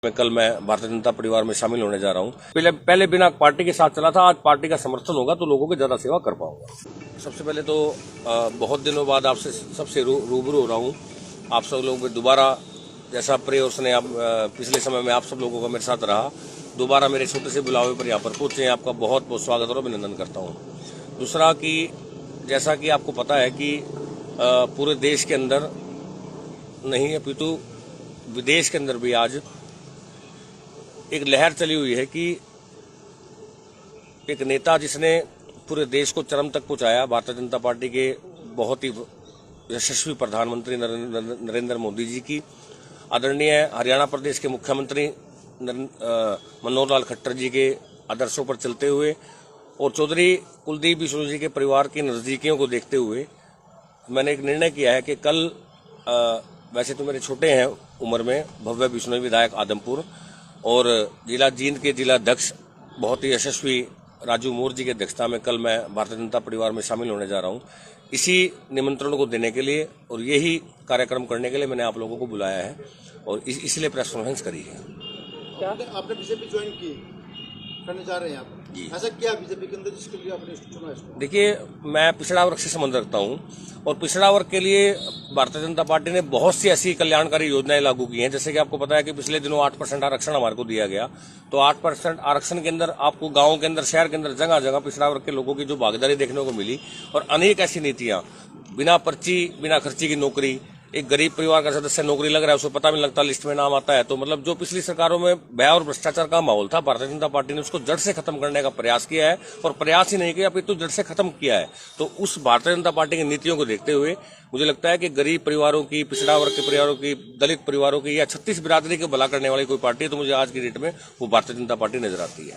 मैं भारतीय जनता परिवार में शामिल होने जा रहा हूँ। पहले बिना पार्टी के साथ चला था, आज पार्टी का समर्थन होगा तो लोगों की ज्यादा सेवा कर पाऊंगा। सबसे पहले तो बहुत दिनों बाद आपसे सबसे रूबरू हो रहा हूँ। आप सब लोगों में दोबारा जैसा प्रे और स्नेह पिछले समय में आप सब लोगों का मेरे साथ रहा, दोबारा मेरे छोटे से बुलावे पर यहाँ पर पहुंचे, आपका बहुत बहुत स्वागत और अभिनंदन करता हूँ। दूसरा कि जैसा कि आपको पता है कि पूरे देश के अंदर नहीं अपितु विदेश के अंदर भी आज एक लहर चली हुई है कि एक नेता जिसने पूरे देश को चरम तक पहुंचाया, भारतीय जनता पार्टी के बहुत ही यशस्वी प्रधानमंत्री नरेंद्र मोदी जी की, आदरणीय हरियाणा प्रदेश के मुख्यमंत्री मनोहर लाल खट्टर जी के आदर्शों पर चलते हुए और चौधरी कुलदीप बिश्नोई जी के परिवार की नजदीकियों को देखते हुए मैंने एक निर्णय किया है कि कल वैसे तो मेरे छोटे हैं उम्र में, भव्य बिश्नोई विधायक आदमपुर और जिला जींद के जिला अध्यक्ष बहुत ही यशस्वी राजू मोर जी की अध्यक्षता में कल मैं भारतीय जनता परिवार में शामिल होने जा रहा हूं। इसी निमंत्रण को देने के लिए और यही कार्यक्रम करने के लिए मैंने आप लोगों को बुलाया है और इसलिए प्रेस कॉन्फ्रेंस करी है। क्या आपने बीजेपी ज्वाइन की करने जा रहे हैं आप? ऐसा क्या बीजेपी के अंदर जिसके लिए आपने चुना इसको? देखिए, मैं पिछड़ा वर्ग से संबंध रखता हूं और पिछड़ा वर्ग के लिए भारतीय जनता पार्टी ने बहुत सी ऐसी कल्याणकारी योजनाएं लागू की हैं। जैसे कि आपको पता है कि पिछले दिनों 8% आरक्षण हमारे को दिया गया, तो 8% आरक्षण के अंदर आपको गांव के अंदर, शहर के अंदर जगह जगह पिछड़ा वर्ग के लोगों की जो भागीदारी देखने को मिली और अनेक ऐसी नीतियां, बिना पर्ची बिना खर्ची की नौकरी, एक गरीब परिवार का सदस्य नौकरी लग रहा है, उसको पता भी नहीं लगता, लिस्ट में नाम आता है। तो मतलब जो पिछली सरकारों में भय और भ्रष्टाचार का माहौल था, भारतीय जनता पार्टी ने उसको जड़ से खत्म करने का प्रयास किया है और प्रयास ही नहीं किया अपितु जड़ से खत्म किया है। तो उस भारतीय जनता पार्टी की नीतियों को देखते हुए मुझे लगता है कि गरीब परिवारों की, पिछड़ा वर्ग के परिवारों की, दलित परिवारों की या 36 बिरादरी के भला करने वाली कोई पार्टी है तो मुझे आज की डेट में वो भारतीय जनता पार्टी नजर आती है।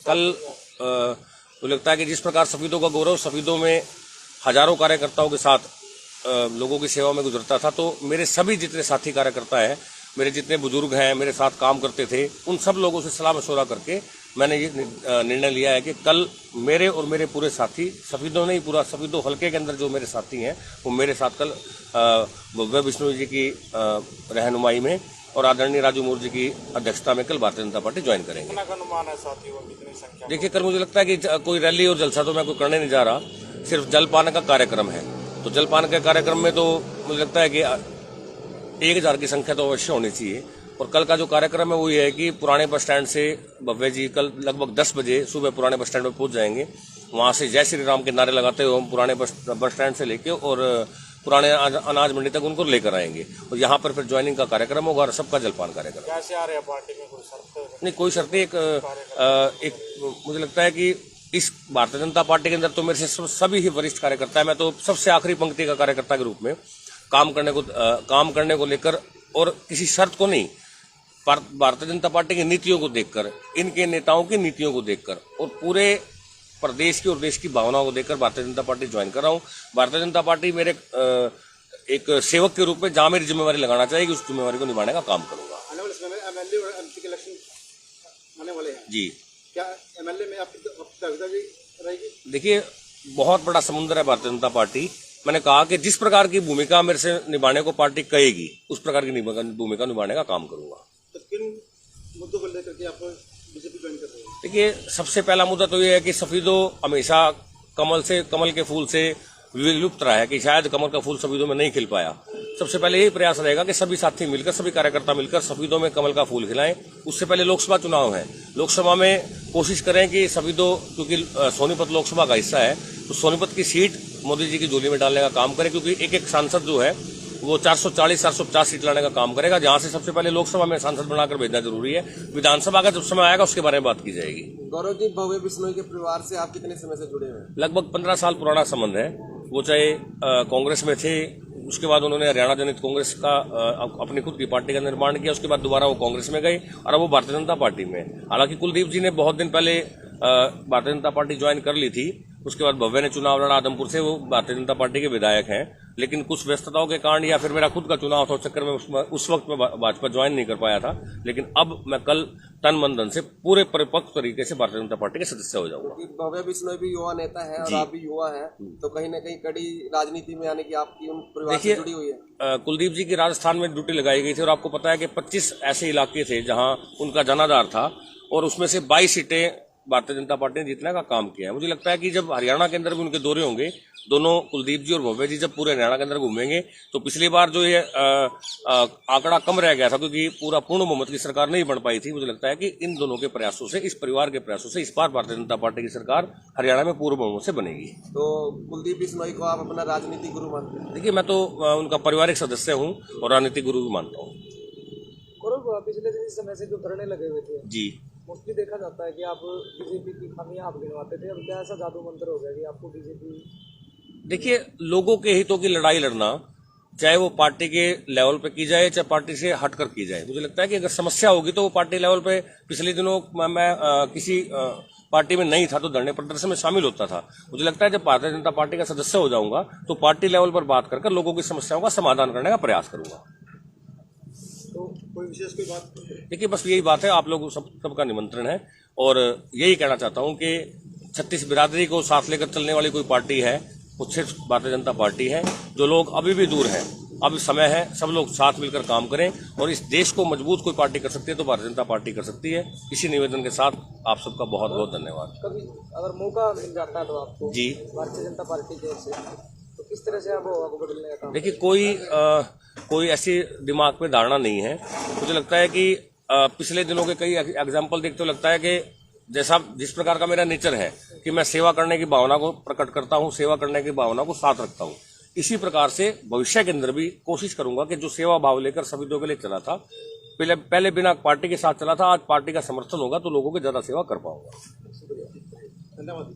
कल मुझे लगता है कि जिस प्रकार सफीदों का गौरव सफीदों में हजारों कार्यकर्ताओं के साथ लोगों की सेवा में गुजरता था, तो मेरे सभी जितने साथी कार्यकर्ता हैं, मेरे जितने बुजुर्ग हैं, मेरे साथ काम करते थे, उन सब लोगों से सलाह मशवरा करके मैंने ये निर्णय लिया है कि कल मेरे और मेरे पूरे साथी, सफीदों नहीं, पूरा सफीदों हल्के के अंदर जो मेरे साथी हैं वो मेरे साथ कल भव्य बिश्नोई जी की रहनुमाई में और आदरणीय राजू मोर जी की अध्यक्षता में कल भारतीय जनता पार्टी ज्वाइन करेंगे। देखिए, कल मुझे लगता है कि कोई रैली और जलसा तो मैं कोई करने नहीं जा रहा, सिर्फ जलपान का कार्यक्रम है। तो जलपान के कार्यक्रम में तो मुझे लगता है कि 1000 की संख्या तो अवश्य होनी चाहिए। और कल का जो कार्यक्रम है वो ये है कि पुराने बस स्टैंड से भव्य जी कल लगभग 10 बजे सुबह पुराने बस स्टैंड पर पहुंच जाएंगे। वहां से जय श्री राम के नारे लगाते हुए हम पुराने बस स्टैंड से लेके और पुराने अनाज मंडी तक उनको लेकर आएंगे और यहाँ पर फिर ज्वाइनिंग का कार्यक्रम होगा और सबका जलपान कार्यक्रम। कैसे आ रहे हैं पार्टी में? कोई शर्त नहीं, कोई शर्त नहीं। एक मुझे लगता है कि इस भारतीय जनता पार्टी के अंदर तो मेरे से सभी ही वरिष्ठ कार्यकर्ता है। मैं तो सबसे आखिरी पंक्ति का कार्यकर्ता के रूप में काम करने को लेकर और किसी शर्त को नहीं, भारतीय जनता पार्टी की नीतियों को देखकर, इनके नेताओं की नीतियों को देखकर और पूरे प्रदेश की और देश की भावनाओं को देखकर भारतीय जनता पार्टी ज्वाइन कर रहा हूँ। भारतीय जनता पार्टी मेरे एक सेवक के रूप में जहां मेरी जिम्मेवारी लगाना चाहिए उस जिम्मेवारी को निभाने का काम करूंगा। जी, क्या एमएलए में आपकी भागीदारी रहेगी? देखिए, बहुत बड़ा समुद्र है भारतीय जनता पार्टी। मैंने कहा कि जिस प्रकार की भूमिका मेरे से निभाने को पार्टी कहेगी उस प्रकार की भूमिका निभाने का काम करूंगा। तो किन मुद्दों को लेकर के आप बीजेपी ज्वाइन कर रहे हैं? देखिए, सबसे पहला मुद्दा तो ये है कि सफीदों हमेशा कमल के फूल से विलुप्त रहा है कि शायद कमल का फूल सफीदों में नहीं खिल पाया। सबसे पहले यही प्रयास रहेगा कि सभी साथी मिलकर, सभी कार्यकर्ता मिलकर सफीदों में कमल का फूल खिलाएं। उससे पहले लोकसभा चुनाव है, लोकसभा में कोशिश करें कि सफीदों, क्योंकि सोनीपत लोकसभा का हिस्सा है, तो सोनीपत की सीट मोदी जी की झोली में डालने का काम करें, क्योंकि एक एक सांसद जो है वो 440-450 सीट लाने का काम करेगा, जहां से सबसे पहले लोकसभा में सांसद बनाकर भेजना जरूरी है। विधानसभा का जब समय आएगा उसके बारे में बात की जाएगी। गौरव जी, भव्य बिश्नोई के परिवार से आप कितने समय से जुड़े हुए हैं? लगभग 15 साल पुराना संबंध है। वो चाहे कांग्रेस में थे, उसके बाद उन्होंने हरियाणा जनहित कांग्रेस का अपनी खुद की पार्टी का निर्माण किया, उसके बाद दोबारा वो कांग्रेस में गए और अब वो भारतीय जनता पार्टी में। हालांकि कुलदीप जी ने बहुत दिन पहले भारतीय जनता पार्टी ज्वाइन कर ली थी उसके बाद भव्य ने चुनाव लड़ा आदमपुर से, वो भारतीय जनता पार्टी के विधायक हैं, लेकिन कुछ व्यस्तताओं के कारण या फिर मेरा खुद का चुनाव था, उस चक्कर में उस वक्त मैं भाजपा ज्वाइन नहीं कर पाया था। लेकिन अब मैं कल तन मन धन से पूरे परिपक्व तरीके से भारतीय जनता पार्टी के सदस्य हो जाऊंगा। क्योंकि भव्य बिश्नोई भी युवा नेता है और आप भी युवा हैं, तो कहीं ना कहीं कड़ी राजनीति में आने की आपकी उन परिवार से जुड़ी हुई है। कुलदीप जी की राजस्थान में ड्यूटी लगाई गई थी और आपको पता है कि 25 ऐसे इलाके थे जहां उनका जनाधार था और उसमें से 22 सीटें भारतीय जनता पार्टी ने जीतने का काम किया है। मुझे लगता है कि जब हरियाणा के अंदर भी उनके दौरे होंगे, दोनों कुलदीप जी और भव्य जी जब पूरे हरियाणा के अंदर घूमेंगे, तो पिछली बार जो ये आंकड़ा कम रह गया था क्योंकि पूरा पूर्ण बहुमत की सरकार नहीं बन पाई थी, मुझे लगता है कि इन दोनों के प्रयासों से, इस परिवार के प्रयासों से इस बार भारतीय जनता पार्टी की सरकार हरियाणा में पूर्ण बहुमत से बनेगी। तो कुलदीप बिश्नोई को आप अपना राजनीतिक गुरु मानते हैं? देखिए, मैं तो उनका पारिवारिक सदस्य हूँ और राजनीतिक गुरु भी मानता हूँ। पिछले दिन इस समय से जो धरने लगे हुए थे, जी, मोस्टली देखा जाता है कि आप बीजेपी की खामियां आप गिनवाते थे, अब क्या ऐसा जादू मंत्र हो गया कि आपको बीजेपी? देखिए, लोगों के हितों की लड़ाई लड़ना, चाहे वो पार्टी के लेवल पे की जाए चाहे पार्टी से हटकर की जाए, मुझे लगता है कि अगर समस्या होगी तो वो पार्टी लेवल पे, पिछले दिनों मैं किसी पार्टी में नहीं था तो धरने प्रदर्शन में शामिल होता था। मुझे लगता है जब भारतीय जनता पार्टी का सदस्य हो जाऊंगा तो पार्टी लेवल पर बात कर लोगों की समस्याओं का समाधान करने का प्रयास करूंगा। तो कोई विशेष कोई बात? देखिए, बस यही बात है, आप लोगों सबका निमंत्रण है और यही कहना चाहता हूं कि 36 बिरादरी को साथ लेकर चलने वाली कोई पार्टी है वो सिर्फ भारतीय जनता पार्टी है। जो लोग अभी भी दूर हैं, अभी समय है, सब लोग साथ मिलकर काम करें और इस देश को मजबूत कोई पार्टी कर सकती है तो भारतीय जनता पार्टी कर सकती है। इसी निवेदन के साथ आप सबका बहुत बहुत धन्यवाद। कभी अगर मौका मिल जाता है तो आपको जी, भारतीय जनता पार्टी की ओर से तो किस तरह से आप बदलने का काम? देखिए, कोई ऐसी दिमाग में धारणा नहीं है। मुझे लगता है कि पिछले दिनों के कई एग्जाम्पल देखते तो लगता है कि जिस प्रकार का मेरा नेचर है कि मैं सेवा करने की भावना को प्रकट करता हूं, सेवा करने की भावना को साथ रखता हूं, इसी प्रकार से भविष्य के अंदर भी कोशिश करूंगा कि जो सेवा भाव लेकर सभी के लिए चला था, पहले बिना पार्टी के साथ चला था, आज पार्टी का समर्थन होगा तो लोगों की ज्यादा सेवा कर पाऊंगा। धन्यवाद।